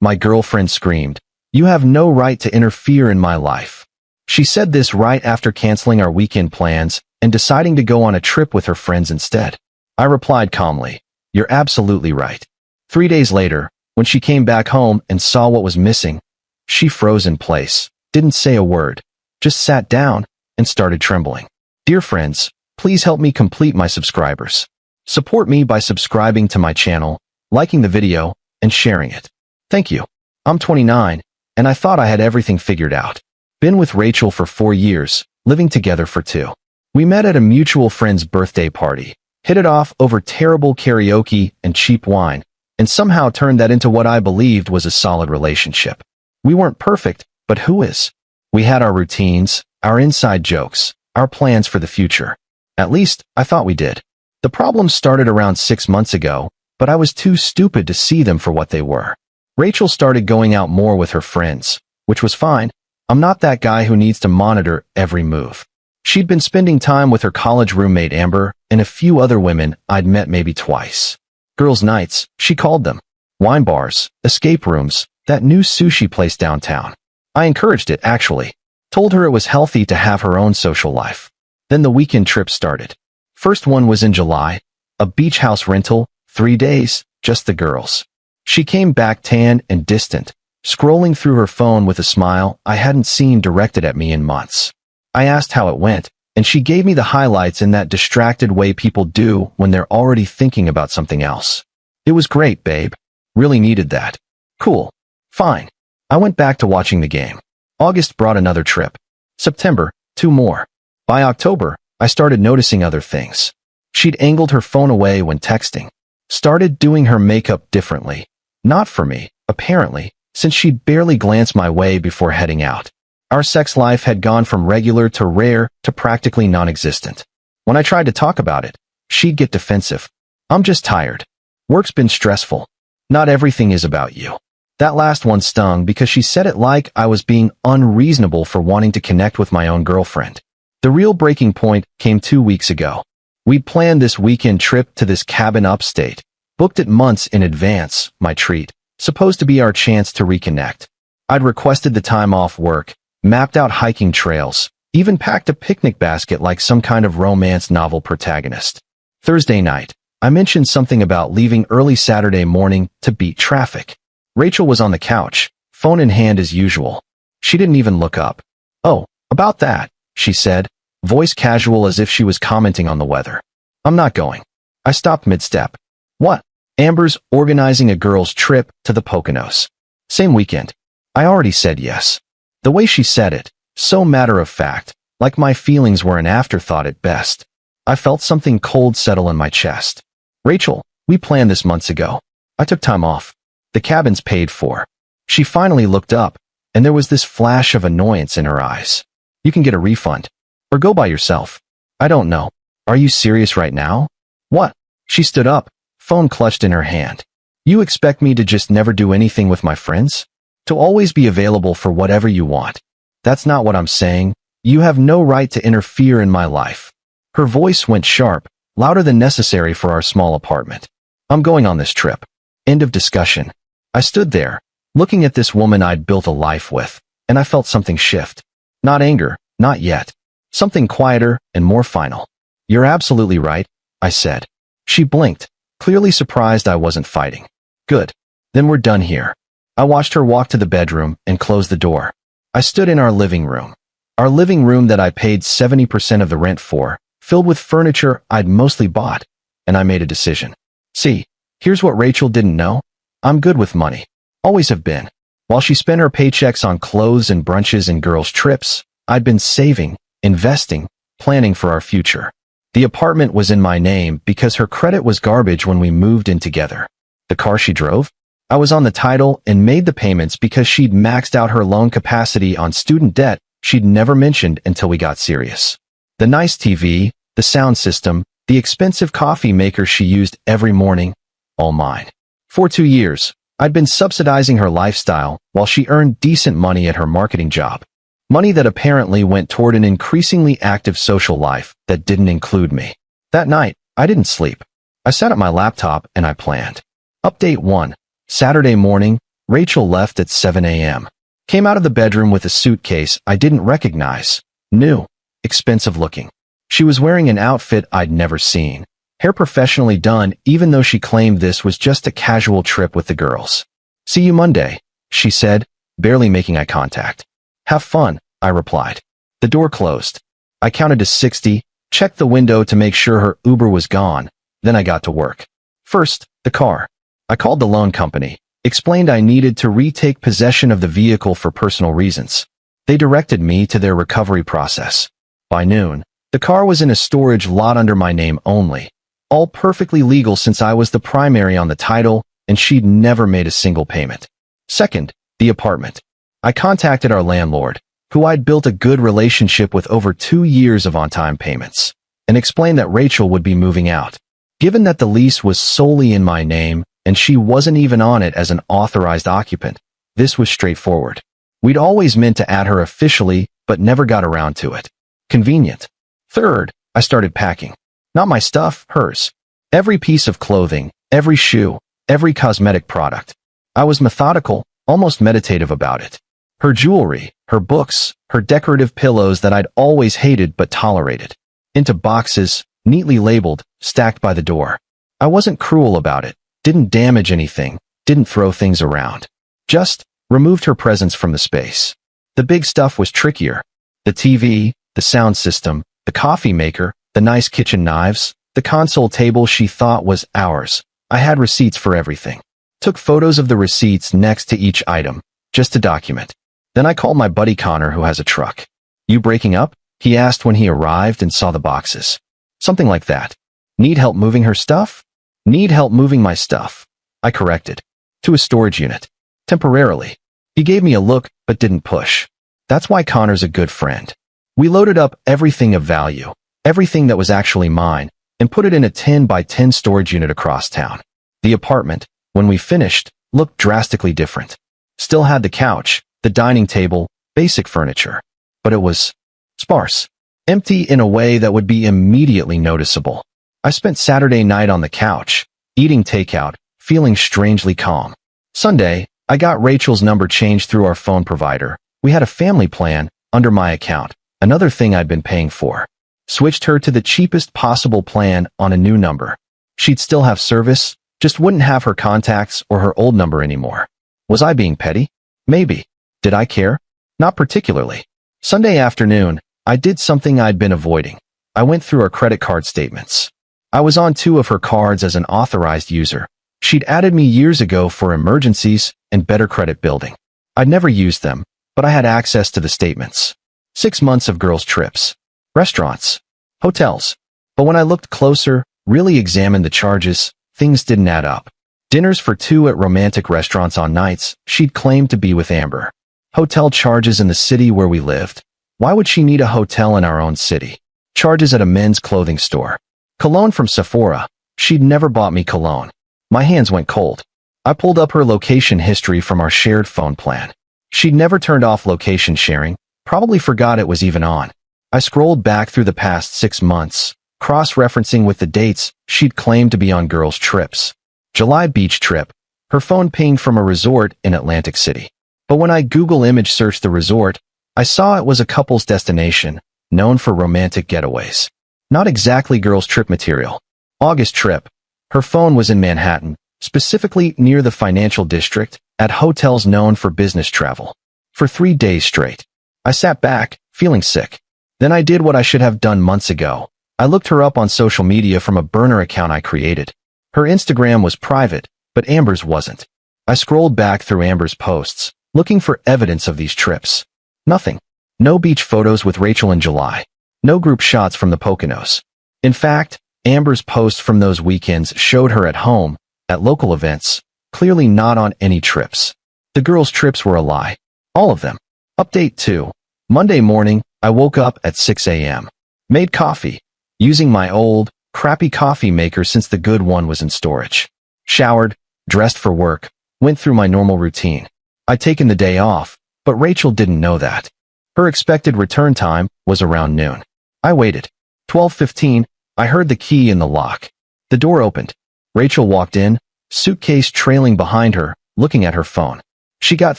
My girlfriend screamed. "You have no right to interfere in my life." She said this right after canceling our weekend plans and deciding to go on a trip with her friends instead. I replied calmly, "You're absolutely right." 3 days later, when she came back home and saw what was missing, she froze in place, didn't say a word, just sat down and started trembling. Dear friends, please help me complete my subscribers. Support me by subscribing to my channel, liking the video, and sharing it. Thank you. I'm 29, and I thought I had everything figured out. Been with Rachel for 4 years, living together for 2. We met at a mutual friend's birthday party, hit it off over terrible karaoke and cheap wine, and somehow turned that into what I believed was a solid relationship. We weren't perfect, but who is? We had our routines, our inside jokes, our plans for the future. At least, I thought we did. The problem started around 6 months ago, but I was too stupid to see them for what they were. Rachel started going out more with her friends, which was fine. I'm not that guy who needs to monitor every move. She'd been spending time with her college roommate Amber and a few other women I'd met maybe twice. Girls' nights, she called them. Wine bars, escape rooms, that new sushi place downtown. I encouraged it, actually. Told her it was healthy to have her own social life. Then the weekend trip started. First one was in July, a beach house rental, 3 days, just the girls. She came back tan and distant, scrolling through her phone with a smile I hadn't seen directed at me in months. I asked how it went, and she gave me the highlights in that distracted way people do when they're already thinking about something else. It was great, babe. Really needed that. Cool. Fine. I went back to watching the game. August brought another trip. September, 2 more. By October, I started noticing other things. She'd angled her phone away when texting. Started doing her makeup differently. Not for me, apparently, since she'd barely glance my way before heading out. Our sex life had gone from regular to rare to practically non-existent. When I tried to talk about it, she'd get defensive. "I'm just tired. Work's been stressful. Not everything is about you." That last one stung because she said it like I was being unreasonable for wanting to connect with my own girlfriend. The real breaking point came 2 weeks ago. We'd planned this weekend trip to this cabin upstate, booked it months in advance, my treat, supposed to be our chance to reconnect. I'd requested the time off work, mapped out hiking trails, even packed a picnic basket like some kind of romance novel protagonist. Thursday night, I mentioned something about leaving early Saturday morning to beat traffic. Rachel was on the couch, phone in hand as usual. She didn't even look up. "Oh, about that," she said, voice casual as if she was commenting on the weather. "I'm not going." I stopped mid-step. "What?" "Amber's organizing a girls' trip to the Poconos. Same weekend." I already said yes. The way she said it, so matter-of-fact, like my feelings were an afterthought at best. I felt something cold settle in my chest. "Rachel, we planned this months ago. I took time off. The cabin's paid for." She finally looked up, and there was this flash of annoyance in her eyes. "You can get a refund. Or go by yourself." "I don't know. Are you serious right now?" "What?" She stood up, phone clutched in her hand. "You expect me to just never do anything with my friends? To always be available for whatever you want? That's not what I'm saying. You have no right to interfere in my life." Her voice went sharp, louder than necessary for our small apartment. "I'm going on this trip." End of discussion. I stood there, looking at this woman I'd built a life with, and I felt something shift. Not anger, not yet. Something quieter and more final. "You're absolutely right," I said. She blinked, clearly surprised I wasn't fighting. "Good. Then we're done here." I watched her walk to the bedroom and close the door. I stood in our living room. Our living room that I paid 70% of the rent for, filled with furniture I'd mostly bought, and I made a decision. See, here's what Rachel didn't know. I'm good with money. Always have been. While she spent her paychecks on clothes and brunches and girls' trips, I'd been saving, investing, planning for our future. The apartment was in my name because her credit was garbage when we moved in together. The car she drove? I was on the title and made the payments because she'd maxed out her loan capacity on student debt she'd never mentioned until we got serious. The nice TV, the sound system, the expensive coffee maker she used every morning, all mine. For 2 years, I'd been subsidizing her lifestyle while she earned decent money at her marketing job. Money that apparently went toward an increasingly active social life that didn't include me. That night, I didn't sleep. I sat at my laptop and I planned. Update 1. Saturday morning, Rachel left at 7 a.m. Came out of the bedroom with a suitcase I didn't recognize. New. Expensive looking. She was wearing an outfit I'd never seen. Hair professionally done, even though she claimed this was just a casual trip with the girls. See you Monday, she said, barely making eye contact. Have fun, I replied. The door closed. I counted to 60, checked the window to make sure her Uber was gone. Then I got to work. First, the car. I called the loan company, explained I needed to retake possession of the vehicle for personal reasons. They directed me to their recovery process. By noon, the car was in a storage lot under my name only. All perfectly legal since I was the primary on the title and she'd never made a single payment. Second, the apartment. I contacted our landlord, who I'd built a good relationship with over 2 years of on-time payments, and explained that Rachel would be moving out. Given that the lease was solely in my name and she wasn't even on it as an authorized occupant, this was straightforward. We'd always meant to add her officially, but never got around to it. Convenient. Third, I started packing. Not my stuff, hers. Every piece of clothing, every shoe, every cosmetic product. I was methodical, almost meditative about it. Her jewelry, her books, her decorative pillows that I'd always hated but tolerated. Into boxes, neatly labeled, stacked by the door. I wasn't cruel about it, didn't damage anything, didn't throw things around. Just removed her presence from the space. The big stuff was trickier. The TV, the sound system, the coffee maker, the nice kitchen knives, the console table she thought was ours. I had receipts for everything. Took photos of the receipts next to each item, just to document. Then I called my buddy Connor, who has a truck. You breaking up? He asked when he arrived and saw the boxes. Something like that. Need help moving her stuff? Need help moving my stuff. I corrected. To a storage unit. Temporarily. He gave me a look, but didn't push. That's why Connor's a good friend. We loaded up everything of value, everything that was actually mine, and put it in a 10 by 10 storage unit across town. The apartment, when we finished, looked drastically different. Still had the couch, the dining table, basic furniture. But it was sparse. Empty in a way that would be immediately noticeable. I spent Saturday night on the couch, eating takeout, feeling strangely calm. Sunday, I got Rachel's number changed through our phone provider. We had a family plan, under my account, another thing I'd been paying for. Switched her to the cheapest possible plan on a new number. She'd still have service, just wouldn't have her contacts or her old number anymore. Was I being petty? Maybe. Did I care? Not particularly. Sunday afternoon, I did something I'd been avoiding. I went through her credit card statements. I was on 2 of her cards as an authorized user. She'd added me years ago for emergencies and better credit building. I'd never used them, but I had access to the statements. 6 months of girls' trips. Restaurants. Hotels. But when I looked closer, really examined the charges, things didn't add up. Dinners for 2 at romantic restaurants on nights she'd claimed to be with Amber. Hotel charges in the city where we lived. Why would she need a hotel in our own city? Charges at a men's clothing store. Cologne from Sephora. She'd never bought me cologne. My hands went cold. I pulled up her location history from our shared phone plan. She'd never turned off location sharing, probably forgot it was even on. I scrolled back through the past 6 months, cross-referencing with the dates she'd claimed to be on girls' trips. July beach trip. Her phone pinged from a resort in Atlantic City. But when I Google image searched the resort, I saw it was a couple's destination, known for romantic getaways. Not exactly girls' trip material. August trip. Her phone was in Manhattan, specifically near the financial district, at hotels known for business travel. For 3 days straight. I sat back, feeling sick. Then I did what I should have done months ago. I looked her up on social media from a burner account I created. Her Instagram was private, but Amber's wasn't. I scrolled back through Amber's posts, looking for evidence of these trips. Nothing. No beach photos with Rachel in July. No group shots from the Poconos. In fact, Amber's posts from those weekends showed her at home, at local events, clearly not on any trips. The girls' trips were a lie. All of them. Update 2. Monday morning, I woke up at 6 a.m. Made coffee, using my old, crappy coffee maker since the good one was in storage. Showered, dressed for work, went through my normal routine. I'd taken the day off, but Rachel didn't know that. Her expected return time was around noon. I waited. 12:15, I heard the key in the lock. The door opened. Rachel walked in, suitcase trailing behind her, looking at her phone. She got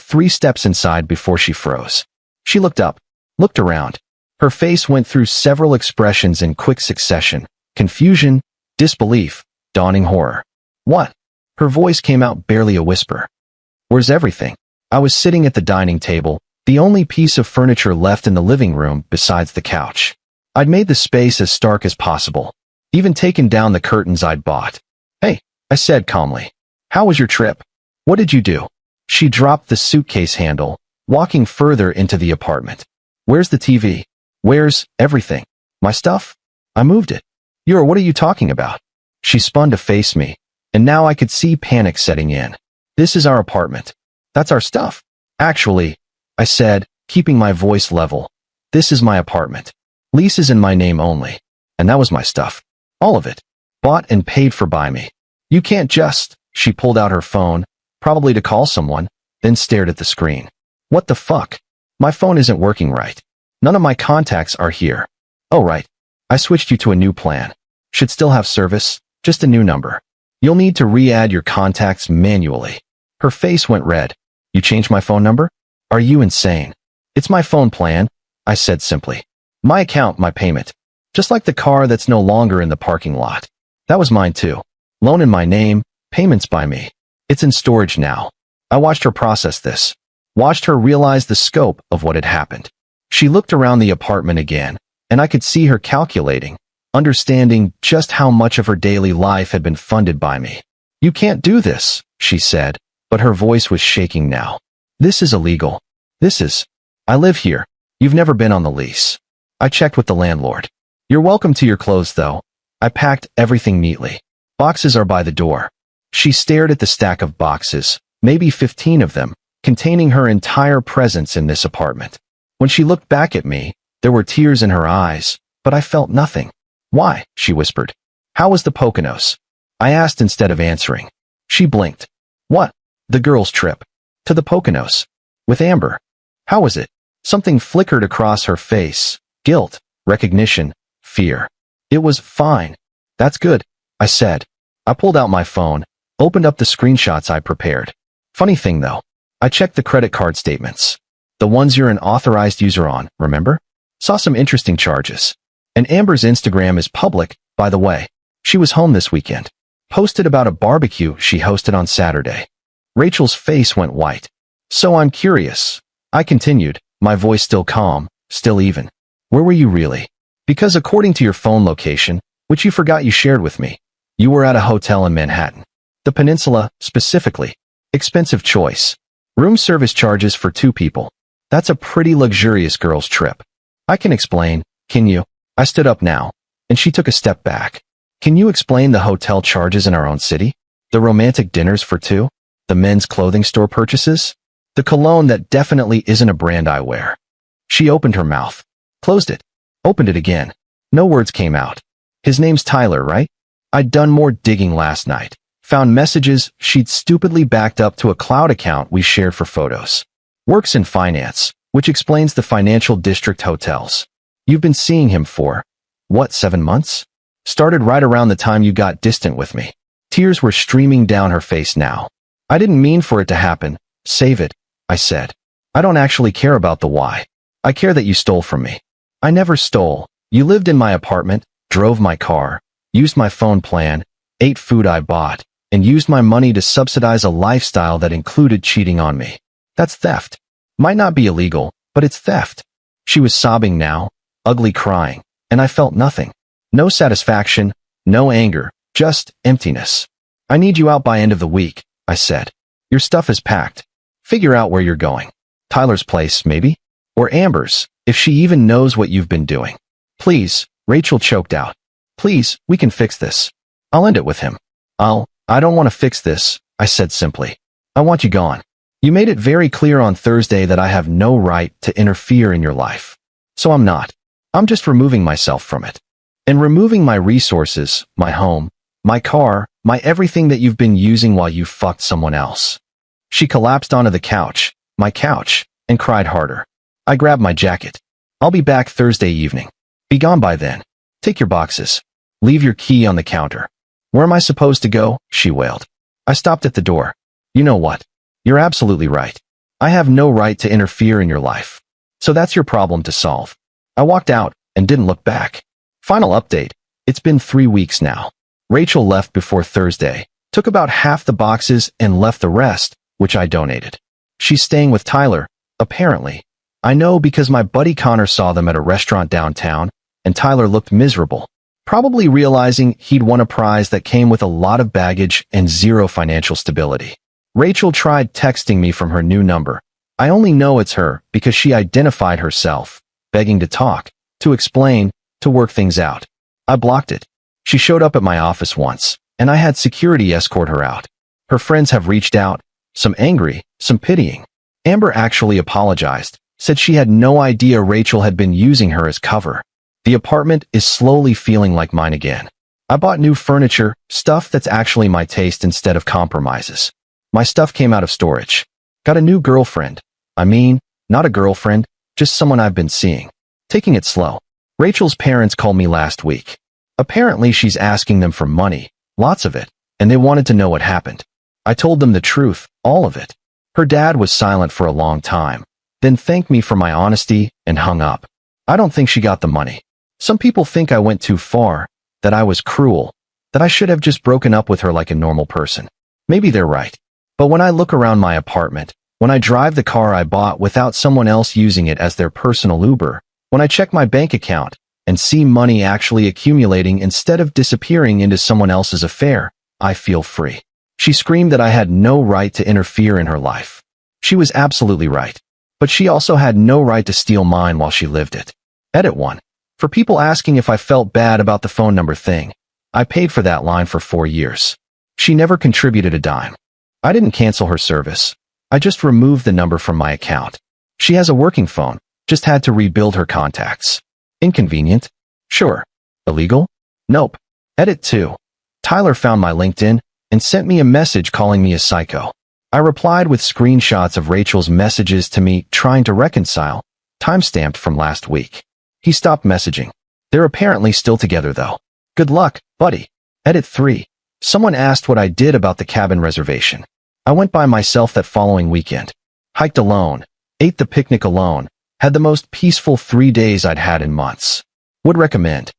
3 steps inside before she froze. She looked up, looked around. Her face went through several expressions in quick succession: confusion, disbelief, dawning horror. What? Her voice came out barely a whisper. Where's everything? I was sitting at the dining table, the only piece of furniture left in the living room besides the couch. I'd made the space as stark as possible, even taken down the curtains I'd bought. Hey, I said calmly. How was your trip? What did you do? She dropped the suitcase handle, walking further into the apartment. Where's the TV? Where's everything? My stuff? I moved it. What are you talking about? She spun to face me, and now I could see panic setting in. This is our apartment. That's our stuff. Actually, I said, keeping my voice level, this is my apartment. Lease is in my name only. And that was my stuff. All of it. Bought and paid for by me. You can't just... She pulled out her phone, probably to call someone, then stared at the screen. What the fuck? My phone isn't working right. None of my contacts are here. Oh right. I switched you to a new plan. Should still have service, just a new number. You'll need to re-add your contacts manually. Her face went red. You changed my phone number? Are you insane? It's my phone plan, I said simply. My account, my payment. Just like the car that's no longer in the parking lot. That was mine too. Loan in my name, payments by me. It's in storage now. I watched her process this. Watched her realize the scope of what had happened. She looked around the apartment again, and I could see her calculating, understanding just how much of her daily life had been funded by me. You can't do this, she said, but her voice was shaking now. This is illegal. I live here. You've never been on the lease. I checked with the landlord. You're welcome to your clothes though. I packed everything neatly. Boxes are by the door. She stared at the stack of boxes, maybe 15 of them, containing her entire presence in this apartment. When she looked back at me, there were tears in her eyes, but I felt nothing. Why? She whispered. How was the Poconos? I asked instead of answering. She blinked. What? The girls' trip. To the Poconos. With Amber. How was it? Something flickered across her face. Guilt, recognition, fear. It was fine. That's good, I said. I pulled out my phone, opened up the screenshots I prepared. Funny thing though, I checked the credit card statements. The ones you're an authorized user on, remember? Saw some interesting charges. And Amber's Instagram is public, by the way. She was home this weekend. Posted about a barbecue she hosted on Saturday. Rachel's face went white. So I'm curious. I continued, my voice still calm, still even. Where were you really? Because according to your phone location, which you forgot you shared with me, you were at a hotel in Manhattan. The Peninsula, specifically. Expensive choice. Room service charges for 2 people. That's a pretty luxurious girl's trip. I can explain, can you? I stood up now, and she took a step back. Can you explain the hotel charges in our own city? The romantic dinners for 2? The men's clothing store purchases? The cologne that definitely isn't a brand I wear. She opened her mouth. Closed it. Opened it again. No words came out. His name's Tyler, right? I'd done more digging last night. Found messages she'd stupidly backed up to a cloud account we shared for photos. Works in finance, which explains the financial district hotels. You've been seeing him for, what, 7 months? Started right around the time you got distant with me. Tears were streaming down her face now. I didn't mean for it to happen. Save it, I said. I don't actually care about the why. I care that you stole from me. I never stole. You lived in my apartment, drove my car, used my phone plan, ate food I bought, and used my money to subsidize a lifestyle that included cheating on me. That's theft. Might not be illegal, but it's theft. She was sobbing now, ugly crying, and I felt nothing. No satisfaction, no anger, just emptiness. I need you out by end of the week, I said. Your stuff is packed. Figure out where you're going. Tyler's place, maybe? Or Amber's, if she even knows what you've been doing. Please, Rachel choked out. Please, we can fix this. I'll end it with him. I don't want to fix this, I said simply. I want you gone. You made it very clear on Thursday that I have no right to interfere in your life. So I'm not. I'm just removing myself from it. And removing my resources, my home, my car, my everything that you've been using while you fucked someone else. She collapsed onto the couch, my couch, and cried harder. I grabbed my jacket. I'll be back Thursday evening. Be gone by then. Take your boxes. Leave your key on the counter. Where am I supposed to go? She wailed. I stopped at the door. You know what? You're absolutely right. I have no right to interfere in your life. So that's your problem to solve. I walked out and didn't look back. Final update. It's been 3 weeks now. Rachel left before Thursday, took about half the boxes and left the rest, which I donated. She's staying with Tyler, apparently. I know because my buddy Connor saw them at a restaurant downtown, and Tyler looked miserable, probably realizing he'd won a prize that came with a lot of baggage and zero financial stability. Rachel tried texting me from her new number. I only know it's her because she identified herself, begging to talk, to explain, to work things out. I blocked it. She showed up at my office once, and I had security escort her out. Her friends have reached out, some angry, some pitying. Amber actually apologized, said she had no idea Rachel had been using her as cover. The apartment is slowly feeling like mine again. I bought new furniture, stuff that's actually my taste instead of compromises. My stuff came out of storage. Got a new girlfriend. I mean, not a girlfriend, just someone I've been seeing. Taking it slow. Rachel's parents called me last week. Apparently she's asking them for money, lots of it, and they wanted to know what happened. I told them the truth, all of it. Her dad was silent for a long time, then thanked me for my honesty and hung up. I don't think she got the money. Some people think I went too far, that I was cruel, that I should have just broken up with her like a normal person. Maybe they're right. But when I look around my apartment, when I drive the car I bought without someone else using it as their personal Uber, when I check my bank account and see money actually accumulating instead of disappearing into someone else's affair, I feel free. She screamed that I had no right to interfere in her life. She was absolutely right. But she also had no right to steal mine while she lived it. Edit 1. For people asking if I felt bad about the phone number thing, I paid for that line for 4 years. She never contributed a dime. I didn't cancel her service. I just removed the number from my account. She has a working phone, just had to rebuild her contacts. Inconvenient? Sure. Illegal? Nope. Edit 2. Tyler found my LinkedIn and sent me a message calling me a psycho. I replied with screenshots of Rachel's messages to me trying to reconcile, timestamped from last week. He stopped messaging. They're apparently still together though. Good luck, buddy. Edit 3. Someone asked what I did about the cabin reservation. I went by myself that following weekend. Hiked alone, ate the picnic alone, had the most peaceful 3 days I'd had in months. Would recommend.